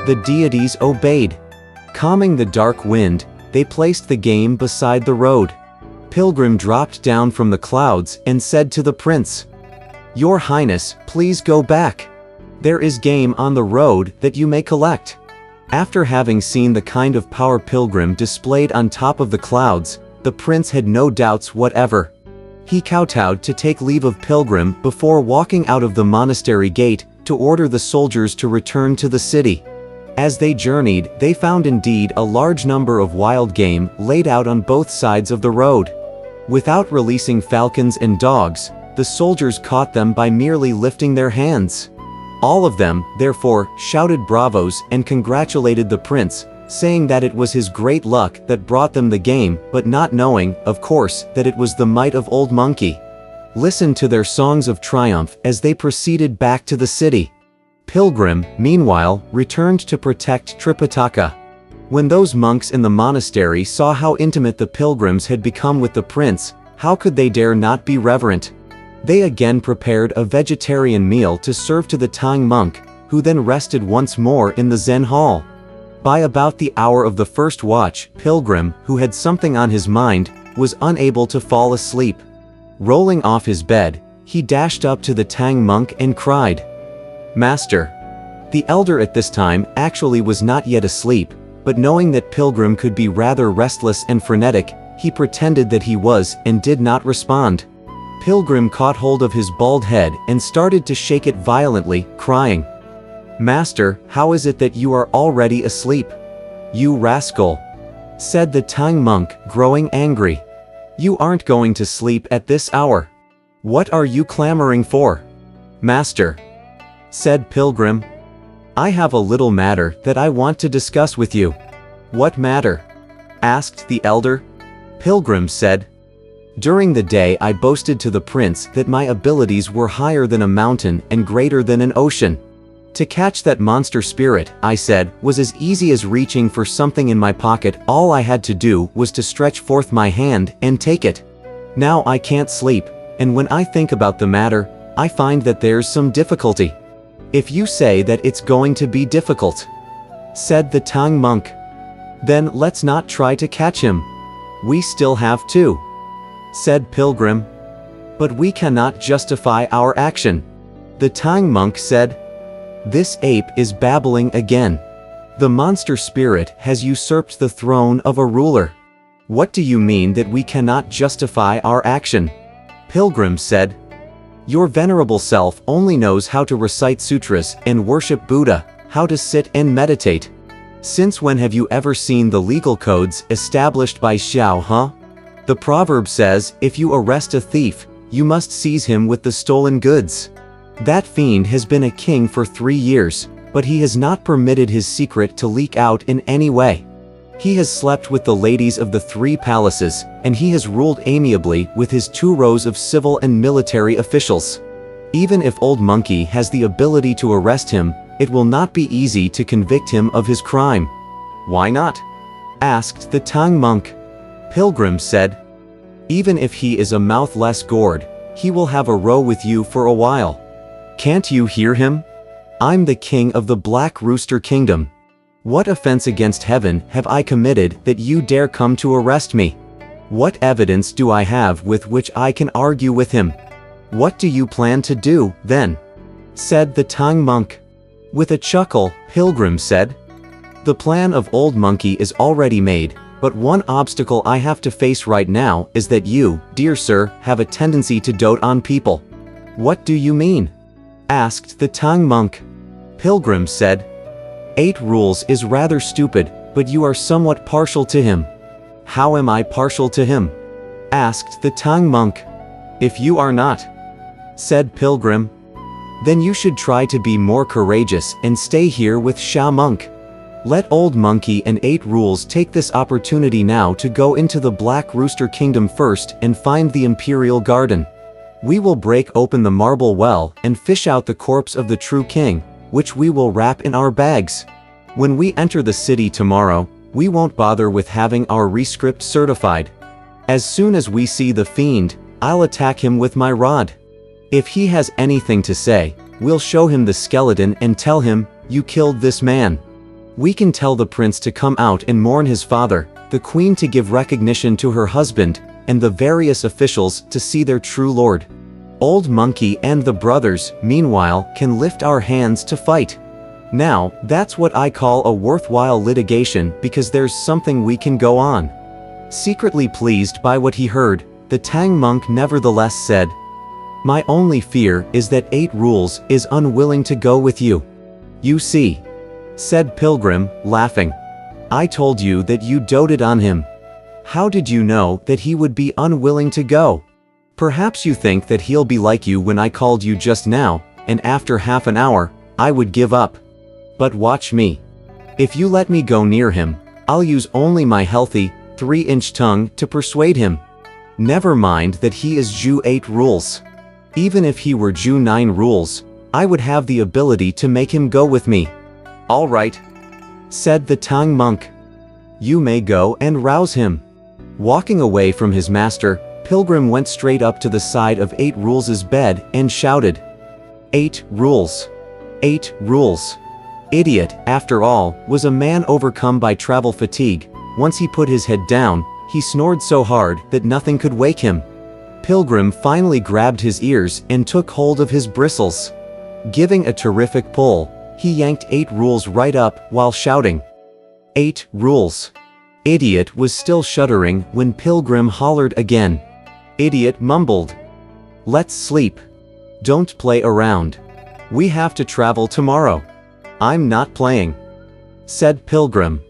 The deities obeyed. Calming the dark wind, they placed the game beside the road. Pilgrim dropped down from the clouds and said to the prince, "Your Highness, please go back. There is game on the road that you may collect." After having seen the kind of power Pilgrim displayed on top of the clouds, the prince had no doubts whatever. He kowtowed to take leave of Pilgrim before walking out of the monastery gate to order the soldiers to return to the city. As they journeyed, they found indeed a large number of wild game laid out on both sides of the road. Without releasing falcons and dogs, the soldiers caught them by merely lifting their hands. All of them, therefore, shouted bravos and congratulated the prince, saying that it was his great luck that brought them the game, but not knowing, of course, that it was the might of Old Monkey. Listen to their songs of triumph as they proceeded back to the city. Pilgrim, meanwhile, returned to protect Tripitaka. When those monks in the monastery saw how intimate the pilgrims had become with the prince, how could they dare not be reverent? They again prepared a vegetarian meal to serve to the Tang monk, who then rested once more in the Zen hall. By about the hour of the first watch, Pilgrim, who had something on his mind, was unable to fall asleep. Rolling off his bed, he dashed up to the Tang monk and cried, "Master." The elder at this time actually was not yet asleep, but knowing that Pilgrim could be rather restless and frenetic, he pretended that he was and did not respond. Pilgrim caught hold of his bald head and started to shake it violently, crying, "Master, how is it that you are already asleep? You rascal!" said the Tang monk, growing angry. "You aren't going to sleep at this hour. What are you clamoring for?" "Master," said Pilgrim, "I have a little matter that I want to discuss with you." "What matter?" asked the elder. Pilgrim said, "During the day I boasted to the prince that my abilities were higher than a mountain and greater than an ocean. To catch that monster spirit, I said, was as easy as reaching for something in my pocket. All I had to do was to stretch forth my hand and take it. Now I can't sleep, and when I think about the matter, I find that there's some difficulty." "If you say that it's going to be difficult," said the Tang monk, "then let's not try to catch him. We still have to," said Pilgrim. "But we cannot justify our action." The Tang monk said, "This ape is babbling again. The monster spirit has usurped the throne of a ruler. What do you mean that we cannot justify our action?" Pilgrim said, "Your venerable self only knows how to recite sutras and worship Buddha, how to sit and meditate. Since when have you ever seen the legal codes established by Xiao, huh? The proverb says, if you arrest a thief, you must seize him with the stolen goods. That fiend has been a king for 3 years, but he has not permitted his secret to leak out in any way. He has slept with the ladies of the 3 palaces, and he has ruled amiably with his 2 rows of civil and military officials. Even if Old Monkey has the ability to arrest him, it will not be easy to convict him of his crime." "Why not?" asked the Tang monk. Pilgrim said, "Even if he is a mouth less gourd, he will have a row with you for a while. Can't you hear him? I'm the king of the Black Rooster Kingdom. What offense against heaven have I committed that you dare come to arrest me? What evidence do I have with which I can argue with him? What do you plan to do, then?" said the Tang monk. With a chuckle, Pilgrim said, "The plan of Old Monkey is already made, but one obstacle I have to face right now is that you, dear sir, have a tendency to dote on people." "What do you mean?" asked the Tang monk. Pilgrim said, 8 rules is rather stupid, but you are somewhat partial to him." "How am I partial to him?" asked the Tang monk. "If you are not," said Pilgrim, "then you should try to be more courageous and stay here with Sha monk. Let Old Monkey and 8 rules take this opportunity now to go into the Black Rooster Kingdom first and find the Imperial Garden. We will break open the marble well and fish out the corpse of the true king, which we will wrap in our bags. When we enter the city tomorrow, we won't bother with having our rescript certified. As soon as we see the fiend, I'll attack him with my rod. If he has anything to say, we'll show him the skeleton and tell him, you killed this man. We can tell the prince to come out and mourn his father, the queen to give recognition to her husband, and the various officials to see their true lord. Old Monkey and the brothers, meanwhile, can lift our hands to fight. Now, that's what I call a worthwhile litigation, because there's something we can go on." Secretly pleased by what he heard, the Tang monk nevertheless said, "My only fear is that 8 Rules is unwilling to go with you." "You see," said Pilgrim, laughing. "I told you that you doted on him. How did you know that he would be unwilling to go? Perhaps you think that he'll be like you when I called you just now, and after half an hour, I would give up. But watch me. If you let me go near him, I'll use only my healthy, 3-inch tongue to persuade him. Never mind that he is Ju 8 Rules. Even if he were Ju 9 Rules, I would have the ability to make him go with me." "All right," said the Tang monk. "You may go and rouse him." Walking away from his master, Pilgrim went straight up to the side of 8 Rules' bed and shouted, "8 Rules! 8 Rules!" Idiot, after all, was a man overcome by travel fatigue. Once he put his head down, he snored so hard that nothing could wake him. Pilgrim finally grabbed his ears and took hold of his bristles. Giving a terrific pull, he yanked 8 Rules right up while shouting, "8 Rules!" Idiot was still shuddering when Pilgrim hollered again. Idiot mumbled, "Let's sleep. Don't play around. We have to travel tomorrow." "I'm not playing," said Pilgrim.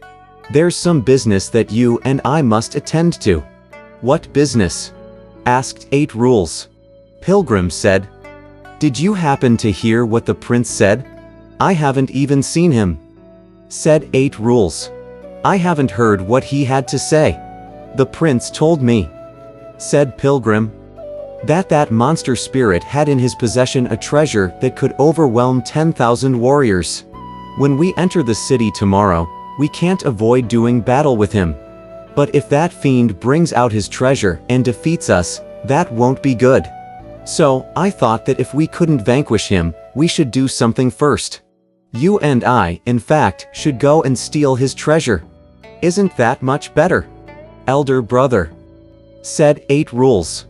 "There's some business that you and I must attend to." "What business?" asked 8 Rules. Pilgrim said, "Did you happen to hear what the prince said?" "I haven't even seen him," said 8 Rules. "I haven't heard what he had to say." "The prince told me," said Pilgrim, that monster spirit had in his possession a treasure that could overwhelm 10,000 warriors. When we enter the city tomorrow, we can't avoid doing battle with him. But if that fiend brings out his treasure and defeats us, that won't be good. So, I thought that if we couldn't vanquish him, we should do something first. You and I, in fact, should go and steal his treasure. Isn't that much better, elder brother?" said 8 Rules.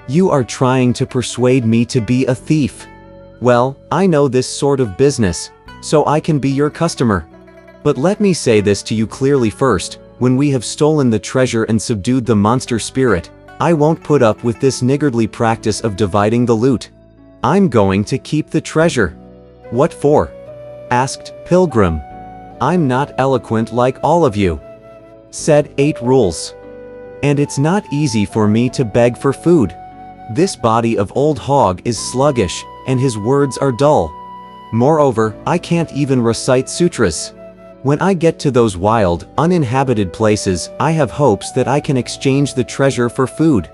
"You are trying to persuade me to be a thief. Well, I know this sort of business, so I can be your customer. But let me say this to you clearly first, when we have stolen the treasure and subdued the monster spirit, I won't put up with this niggardly practice of dividing the loot. I'm going to keep the treasure." "What for?" asked Pilgrim. "I'm not eloquent like all of you," said 8 Rules. "And it's not easy for me to beg for food. This body of old hog is sluggish, and his words are dull. Moreover, I can't even recite sutras. When I get to those wild, uninhabited places, I have hopes that I can exchange the treasure for food."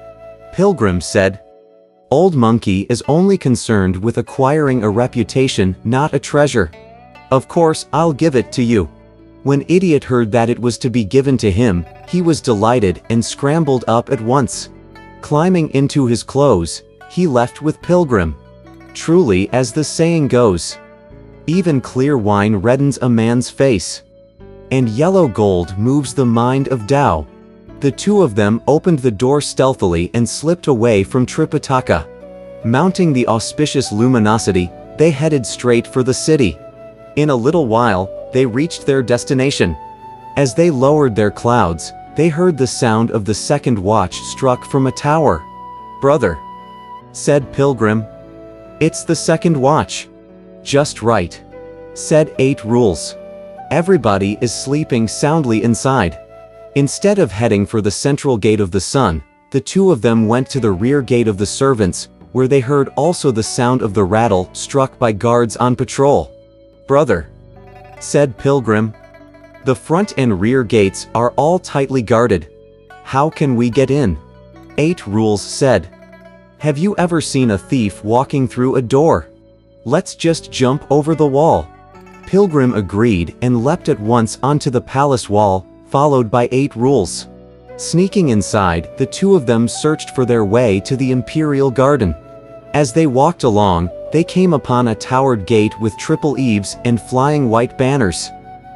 Pilgrim said, "Old Monkey is only concerned with acquiring a reputation, not a treasure. Of course, I'll give it to you." When Idiot heard that it was to be given to him, he was delighted and scrambled up at once. Climbing into his clothes, he left with Pilgrim. Truly, as the saying goes, even clear wine reddens a man's face, and yellow gold moves the mind of Tao. The two of them opened the door stealthily and slipped away from Tripitaka. Mounting the auspicious luminosity, they headed straight for the city. In a little while, they reached their destination. As they lowered their clouds, they heard the sound of the second watch struck from a tower. "Brother," said Pilgrim, "it's the second watch." "Just right," said 8 Rules. "Everybody is sleeping soundly inside." Instead of heading for the central gate of the sun, the two of them went to the rear gate of the servants, where they heard also the sound of the rattle struck by guards on patrol. "Brother," said Pilgrim, "the front and rear gates are all tightly guarded. How can we get in?" 8 Rules said, "Have you ever seen a thief walking through a door? Let's just jump over the wall." Pilgrim agreed and leapt at once onto the palace wall, followed by 8 Rules. Sneaking inside, the two of them searched for their way to the imperial garden. As they walked along, they came upon a towered gate with triple eaves and flying white banners.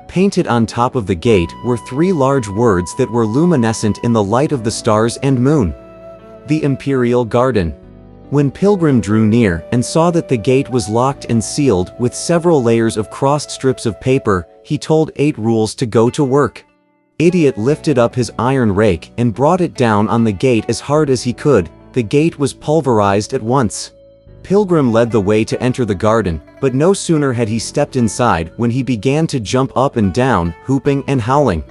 Painted on top of the gate were 3 large words that were luminescent in the light of the stars and moon. The Imperial Garden. When Pilgrim drew near and saw that the gate was locked and sealed with several layers of crossed strips of paper, he told 8 Rules to go to work. Idiot lifted up his iron rake and brought it down on the gate as hard as he could. The gate was pulverized at once. Pilgrim led the way to enter the garden, but no sooner had he stepped inside when he began to jump up and down, hooping and howling.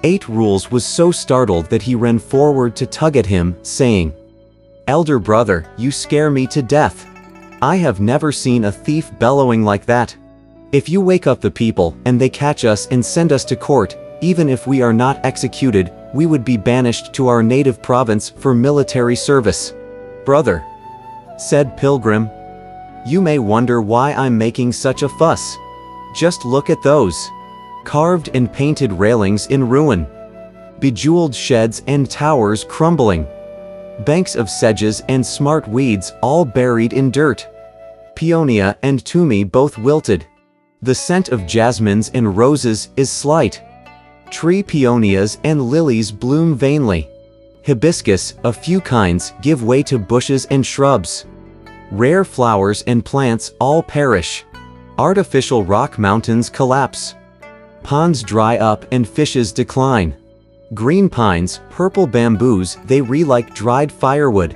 8 Rules was so startled that he ran forward to tug at him, saying, "Elder brother, you scare me to death. I have never seen a thief bellowing like that. If you wake up the people and they catch us and send us to court, even if we are not executed, we would be banished to our native province for military service." "Brother," said Pilgrim, "you may wonder why I'm making such a fuss. Just look at those carved and painted railings in ruin, bejeweled sheds and towers crumbling, banks of sedges and smart weeds all buried in dirt, peonia and toomey both wilted. The scent of jasmines and roses is slight. Tree peonias and lilies bloom vainly. Hibiscus, a few kinds, give way to bushes and shrubs. Rare flowers and plants all perish. Artificial rock mountains collapse. Ponds dry up and fishes decline. Green pines, purple bamboos, they ree like dried firewood.